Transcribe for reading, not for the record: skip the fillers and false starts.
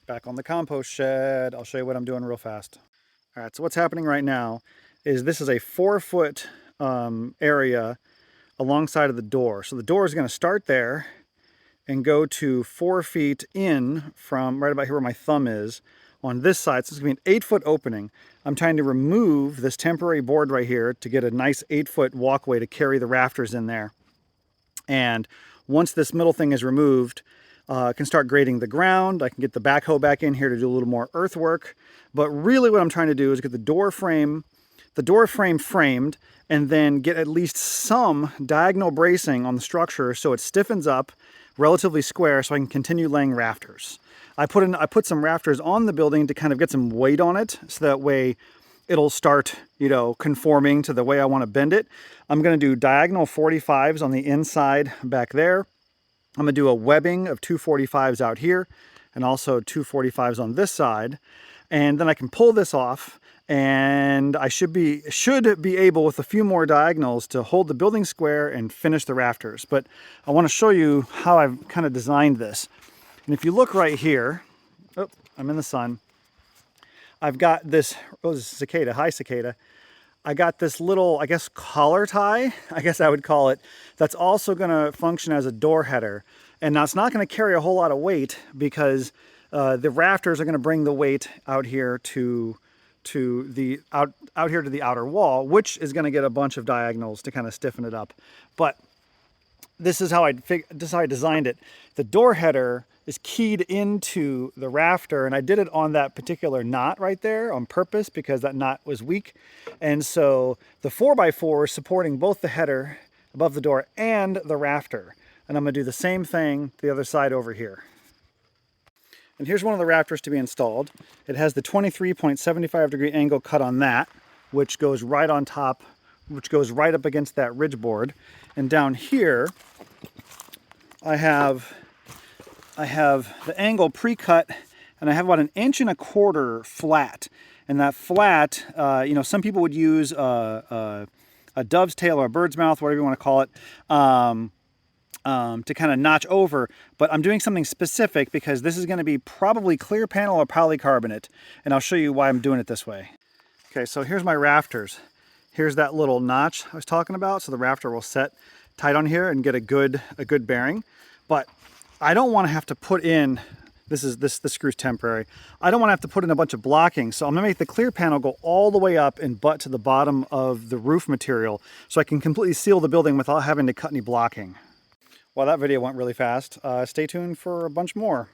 Back on the compost shed. I'll show you what I'm doing real fast. All right, so what's happening right now is this is a 4-foot area alongside of the door. So the door is going to start there and go to 4 feet in from right about here where my thumb is on this side. So it's going to be an 8-foot opening. I'm trying to remove this temporary board right here to get a nice 8-foot walkway to carry the rafters in there. And once this middle thing is removed, I can start grading the ground. I can get the backhoe back in here to do a little more earthwork. But really what I'm trying to do is get the door frame framed, and then get at least some diagonal bracing on the structure so it stiffens up relatively square so I can continue laying rafters. I put some rafters on the building to kind of get some weight on it so that way it'll start, conforming to the way I want to bend it. I'm going to do diagonal 45s on the inside back there. I'm going to do a webbing of 245s out here and also 245s on this side. And then I can pull this off, and I should be able with a few more diagonals to hold the building square and finish the rafters. But I want to show you how I've kind of designed this. And if you look right here, oh, I'm in the sun. I've got this, oh, this is cicada, hi cicada. I got this little, I guess, collar tie, I guess I would call it, that's also going to function as a door header. And now it's not going to carry a whole lot of weight because the rafters are going to bring the weight out here to the outer wall, which is going to get a bunch of diagonals to kind of stiffen it up. But this is how I designed it. The door header is keyed into the rafter, and I did it on that particular knot right there on purpose because that knot was weak. And so the 4x4 is supporting both the header above the door and the rafter. And I'm going to do the same thing the other side over here. And here's one of the rafters to be installed. It has the 23.75 degree angle cut on that, which goes right on top, which goes right up against that ridge board. And down here, I have the angle pre-cut, and I have about 1.25 inches flat. And that flat, some people would use a dove's tail or a bird's mouth, whatever you want to call it, to kind of notch over. But I'm doing something specific because this is going to be probably clear panel or polycarbonate, and I'll show you why I'm doing it this way. Okay, so here's my rafters. Here's that little notch I was talking about, so the rafter will set tight on here and get a good bearing. But I don't want to have to put in, this screw's temporary. I don't want to have to put in a bunch of blocking, so I'm going to make the clear panel go all the way up and butt to the bottom of the roof material so I can completely seal the building without having to cut any blocking. Well, that video went really fast. Stay tuned for a bunch more.